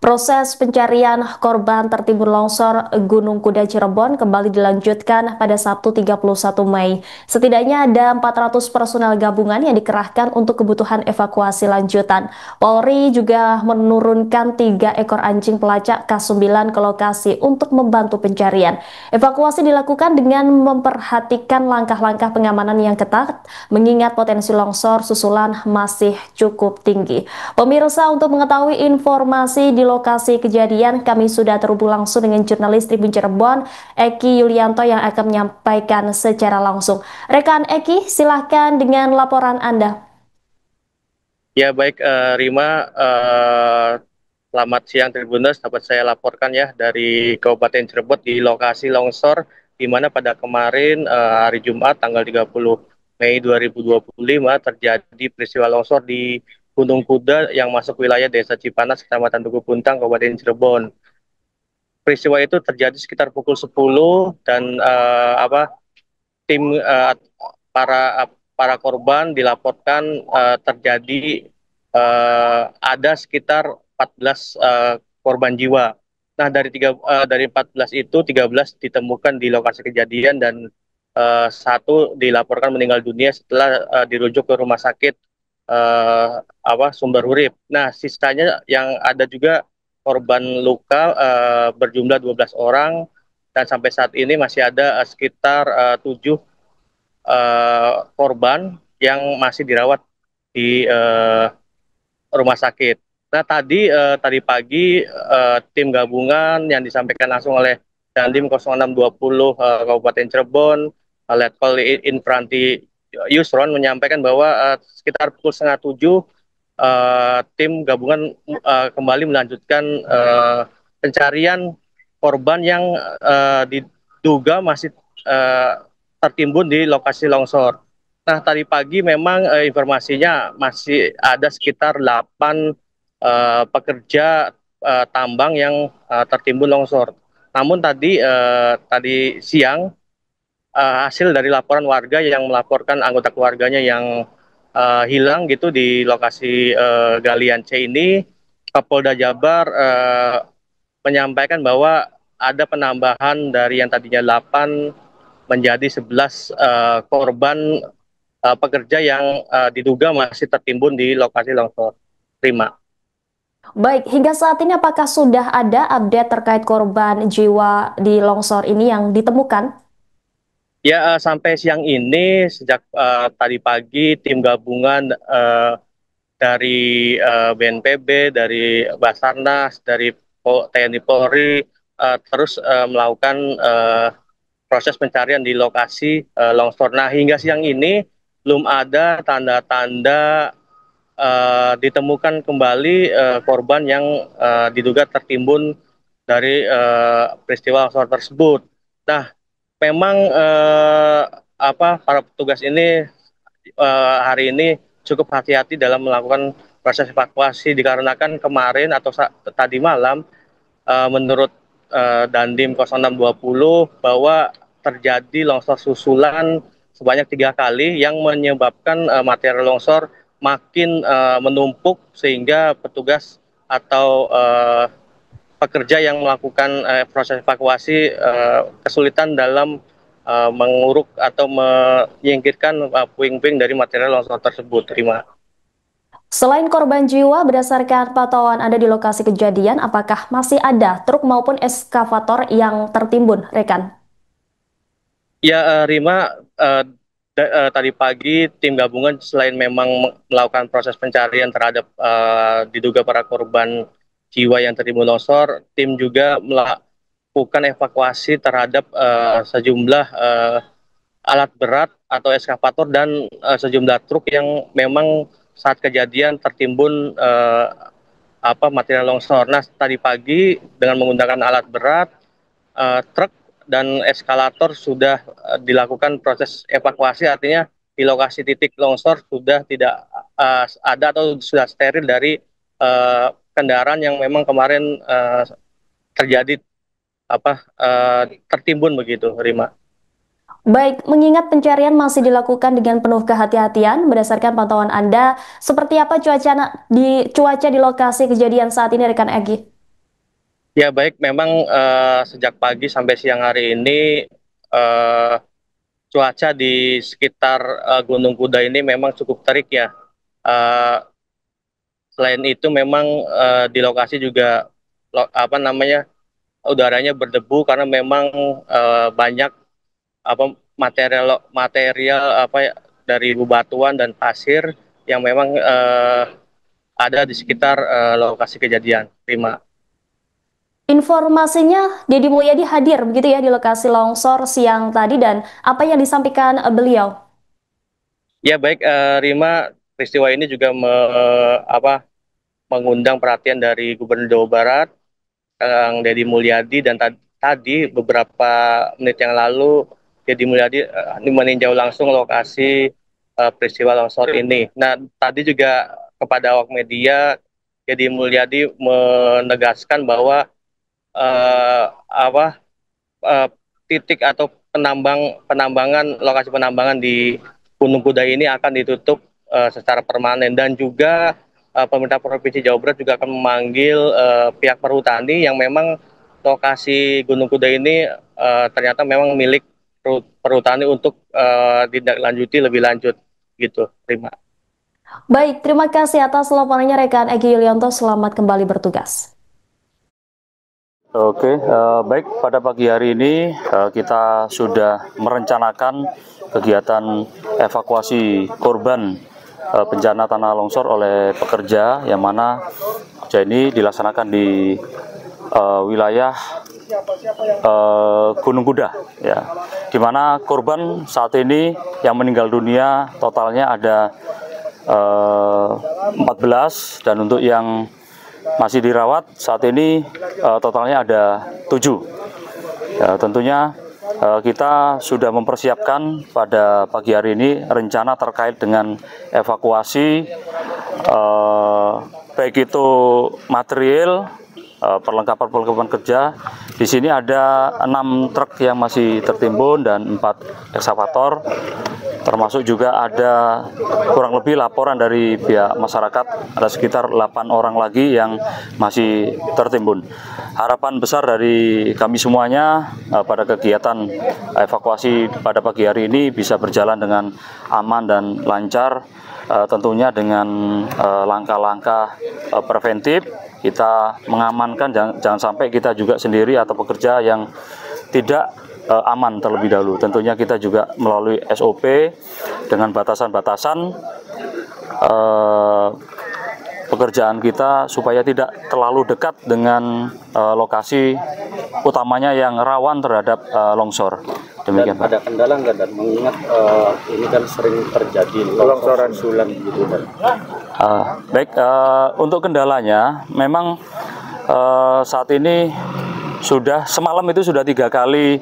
Proses pencarian korban tertimbun longsor Gunung Kuda Cirebon kembali dilanjutkan pada Sabtu 31 Mei. Setidaknya ada 400 personel gabungan yang dikerahkan untuk kebutuhan evakuasi lanjutan. Polri juga menurunkan 3 ekor anjing pelacak K9 ke lokasi untuk membantu pencarian. Evakuasi dilakukan dengan memperhatikan langkah-langkah pengamanan yang ketat, mengingat potensi longsor susulan masih cukup tinggi. Pemirsa, untuk mengetahui informasi di lokasi kejadian, kami sudah terhubung langsung dengan jurnalis Tribun Cirebon, Eki Yulianto yang akan menyampaikan secara langsung. Rekan Eki, silahkan dengan laporan Anda. Ya baik Rima, selamat siang Tribuners. Dapat saya laporkan ya dari Kabupaten Cirebon di lokasi longsor di mana pada kemarin hari Jumat tanggal 30 Mei 2025 terjadi peristiwa longsor di Gunung Kuda yang masuk wilayah Desa Cipanas, Kecamatan Tugu Puntang, Kabupaten Cirebon. Peristiwa itu terjadi sekitar pukul 10 dan tim para para korban dilaporkan terjadi ada sekitar 14 korban jiwa. Nah, dari 14 itu 13 ditemukan di lokasi kejadian dan satu dilaporkan meninggal dunia setelah dirujuk ke rumah sakit Sumber Urip. Nah, sisanya yang ada juga korban luka berjumlah 12 orang dan sampai saat ini masih ada sekitar 7 korban yang masih dirawat di rumah sakit. Nah, tadi pagi tim gabungan yang disampaikan langsung oleh Dandim 0620 Kabupaten Cirebon, Letkol Infranti Yusron menyampaikan bahwa sekitar pukul setengah 7 tim gabungan kembali melanjutkan pencarian korban yang diduga masih tertimbun di lokasi longsor. Nah, tadi pagi memang informasinya masih ada sekitar 8 pekerja tambang yang tertimbun longsor. Namun tadi siang hasil dari laporan warga yang melaporkan anggota keluarganya yang hilang gitu di lokasi galian C ini, Kapolda Jabar menyampaikan bahwa ada penambahan dari yang tadinya 8 menjadi 11 korban pekerja yang diduga masih tertimbun di lokasi longsor. Terima. Baik, hingga saat ini apakah sudah ada update terkait korban jiwa di longsor ini yang ditemukan? Ya, sampai siang ini sejak tadi pagi tim gabungan dari BNPB, dari Basarnas, dari TNI Polri terus melakukan proses pencarian di lokasi longsor. Nah, hingga siang ini belum ada tanda-tanda ditemukan kembali korban yang diduga tertimbun dari peristiwa longsor tersebut. Nah, memang para petugas ini hari ini cukup hati-hati dalam melakukan proses evakuasi dikarenakan kemarin atau tadi malam menurut Dandim 0620 bahwa terjadi longsor susulan sebanyak 3 kali yang menyebabkan material longsor makin menumpuk sehingga petugas atau pekerja yang melakukan proses evakuasi kesulitan dalam menguruk atau menyingkirkan puing-puing dari material longsor tersebut. Terima. Selain korban jiwa, berdasarkan pantauan Anda di lokasi kejadian, apakah masih ada truk maupun eskavator yang tertimbun, rekan? Ya, Rima, tadi pagi tim gabungan selain memang melakukan proses pencarian terhadap diduga para korban jiwa yang tertimbun longsor, tim juga melakukan evakuasi terhadap sejumlah alat berat atau eskavator dan sejumlah truk yang memang saat kejadian tertimbun material longsor. Nah, tadi pagi dengan menggunakan alat berat, truk dan eskalator sudah dilakukan proses evakuasi, artinya di lokasi titik longsor sudah tidak ada atau sudah steril dari kendaraan yang memang kemarin terjadi tertimbun begitu, Rima. Baik, mengingat pencarian masih dilakukan dengan penuh kehati-hatian, berdasarkan pantauan Anda, seperti apa cuaca di lokasi kejadian saat ini, rekan Egi? Ya baik, memang sejak pagi sampai siang hari ini eh, cuaca di sekitar Gunung Kuda ini memang cukup terik ya. Eh, Selain itu memang di lokasi juga apa namanya udaranya berdebu karena memang banyak apa material material apa ya, dari bebatuan dan pasir yang memang ada di sekitar lokasi kejadian. Terima. Informasinya, Deddy Mulyadi hadir begitu ya di lokasi longsor siang tadi dan apa yang disampaikan beliau? Ya baik, Rima, peristiwa ini juga apa, mengundang perhatian dari Gubernur Jawa Barat, Kang Deddy Mulyadi, dan tadi beberapa menit yang lalu Deddy Mulyadi meninjau langsung lokasi peristiwa longsor ini. Nah, tadi juga kepada awak media, Deddy Mulyadi menegaskan bahwa apa eh, titik atau penambangan lokasi penambangan di Gunung Kuda ini akan ditutup secara permanen, dan juga pemerintah Provinsi Jawa Barat juga akan memanggil pihak perhutani yang memang lokasi Gunung Kuda ini ternyata memang milik perhutani untuk ditindaklanjuti lebih lanjut gitu. Terima. Baik, terima kasih atas laporannya rekan Egi Yulianto. Selamat kembali bertugas. Oke, baik, pada pagi hari ini kita sudah merencanakan kegiatan evakuasi korban bencana tanah longsor oleh pekerja, yang mana ini dilaksanakan di wilayah Gunung Kuda, ya, di mana korban saat ini yang meninggal dunia totalnya ada 14, dan untuk yang masih dirawat saat ini totalnya ada 7. Ya, tentunya kita sudah mempersiapkan pada pagi hari ini rencana terkait dengan evakuasi baik itu material, perlengkapan kerja. Di sini ada 6 truk yang masih tertimbun dan 4 ekskavator, termasuk juga ada kurang lebih laporan dari pihak masyarakat ada sekitar 8 orang lagi yang masih tertimbun. Harapan besar dari kami semuanya pada kegiatan evakuasi pada pagi hari ini bisa berjalan dengan aman dan lancar, tentunya dengan langkah-langkah preventif. Kita mengamankan jangan sampai kita juga sendiri atau pekerja yang tidak aman terlebih dahulu. Tentunya kita juga melalui SOP dengan batasan-batasan pekerjaan kita supaya tidak terlalu dekat dengan lokasi utamanya yang rawan terhadap longsor. Demikian, dan ada kendala nggak, dan mengingat ini kan sering terjadi longsoran susulan gitu kan. Baik, untuk kendalanya memang saat ini semalam itu sudah 3 kali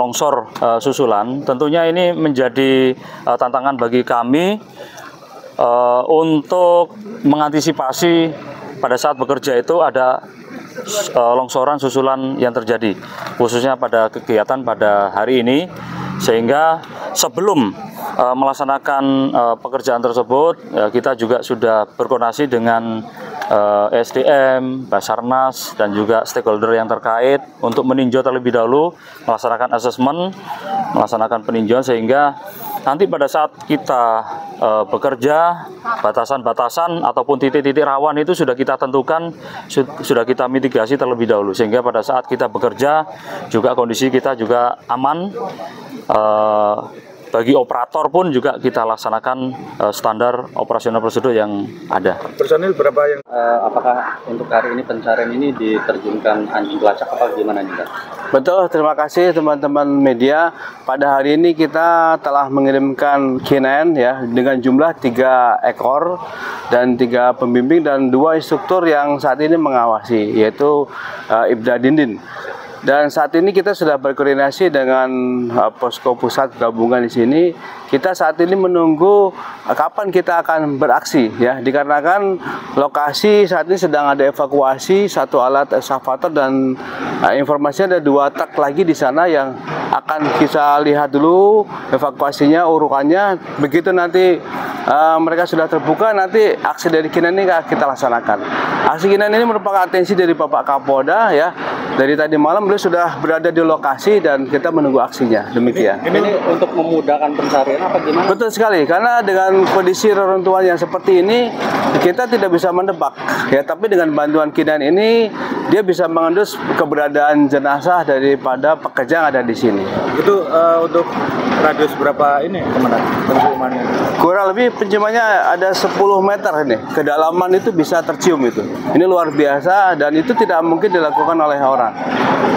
longsor susulan. Tentunya ini menjadi tantangan bagi kami untuk mengantisipasi pada saat bekerja itu ada longsoran susulan yang terjadi, khususnya pada kegiatan pada hari ini, sehingga sebelum melaksanakan pekerjaan tersebut kita juga sudah berkoordinasi dengan SDM, Basarnas, dan juga stakeholder yang terkait untuk meninjau terlebih dahulu, melaksanakan asesmen, melaksanakan peninjauan, sehingga nanti pada saat kita bekerja, batasan-batasan ataupun titik-titik rawan itu sudah kita tentukan, sudah kita mitigasi terlebih dahulu, sehingga pada saat kita bekerja juga kondisi kita juga aman. Bagi operator pun juga kita laksanakan standar operasional prosedur yang ada. Personil berapa yang apakah untuk hari ini pencarian ini diterjunkan anjing pelacak apa gimana nih, Kak? Betul, terima kasih teman-teman media. Pada hari ini kita telah mengirimkan K9 ya dengan jumlah 3 ekor dan 3 pembimbing dan 2 instruktur yang saat ini mengawasi, yaitu Ibda Dindin. Dan saat ini kita sudah berkoordinasi dengan posko pusat gabungan di sini. Kita saat ini menunggu kapan kita akan beraksi ya, dikarenakan lokasi saat ini sedang ada evakuasi 1 alat ekskavator dan informasinya ada 2 truk lagi di sana yang akan kita lihat dulu evakuasinya, urukannya. Begitu nanti mereka sudah terbuka, nanti aksi dari K9 ini kita laksanakan. Aksi K9 ini merupakan atensi dari Bapak Kapolda ya. Dari tadi malam beliau sudah berada di lokasi dan kita menunggu aksinya. Demikian. Ini untuk memudahkan pencarian apa gimana? Betul sekali, karena dengan kondisi reruntuhan yang seperti ini kita tidak bisa mendebak ya. Tapi dengan bantuan K9 ini dia bisa mengendus keberadaan jenazah daripada pekerja yang ada di sini. Itu untuk radius berapa ini Komandan penciumannya? Kurang lebih penciumannya ada 10 meter ini. Kedalaman itu bisa tercium itu. Ini luar biasa dan itu tidak mungkin dilakukan oleh orang.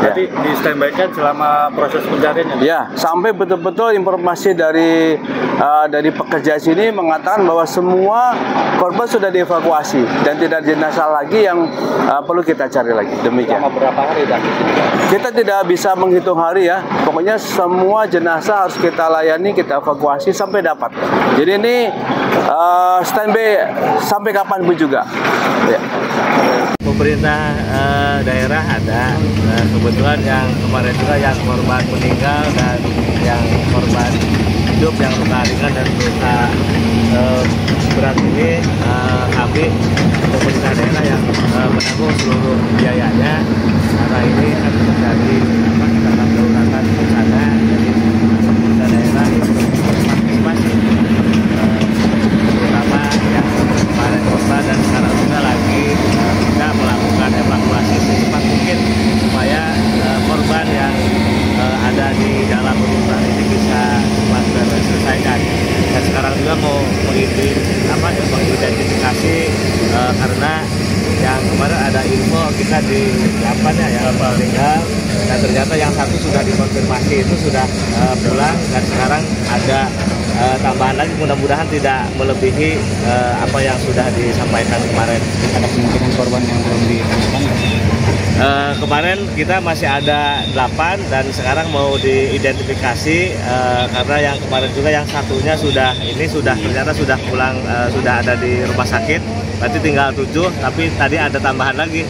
Berarti di standby-kan selama proses pencarian ya? Sampai betul-betul informasi dari pekerja sini mengatakan bahwa semua korban sudah dievakuasi dan tidak jenazah lagi yang perlu kita cari lagi. Demikian. Selama berapa hari dan kita tidak bisa menghitung hari ya. Pokoknya semua jenazah harus kita layani, kita evakuasi sampai dapat. Jadi ini standby sampai kapanpun juga. Ya. Pemerintah daerah ada, kebetulan yang kemarin juga yang korban meninggal dan yang korban hidup yang luka ringan dan luka berat ini kami pemerintah daerah yang menanggung seluruh biayanya karena ini akan terjadi dalam kedaulatan bencana. Jadi pemerintah daerah partisipasi terutama yang kemarin korban dan sekarang juga lagi kita melakukan evakuasi secepat mungkin supaya korban yang ada di dalam rumah ini bisa diselesaikan. Dan sekarang juga mau mengidentifikasi karena yang kemarin ada info kita di Japannya ya meninggal dan ternyata yang satu sudah dikonfirmasi itu sudah pulang dan sekarang ada tambahan lagi, mudah-mudahan tidak melebihi apa yang sudah disampaikan kemarin. ada kemungkinan korban yang belum ditemukan? Kemarin kita masih ada 8 dan sekarang mau diidentifikasi karena yang kemarin juga yang satunya ternyata sudah pulang, sudah ada di rumah sakit. Berarti tinggal 7, tapi tadi ada tambahan lagi.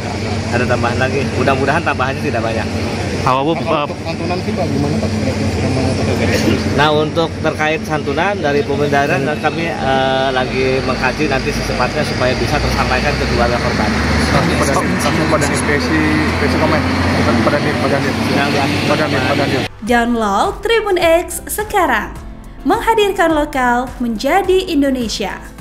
Mudah-mudahan tambahannya tidak banyak. santunan sih Pak, gimana Pak? Nah, untuk terkait santunan dari pemerintah daerah kami lagi mengkaji nanti secepatnya supaya bisa tersampaikan ke keluarga korban. Pada spesi komen, pada Download Tribun X sekarang, menghadirkan lokal menjadi Indonesia.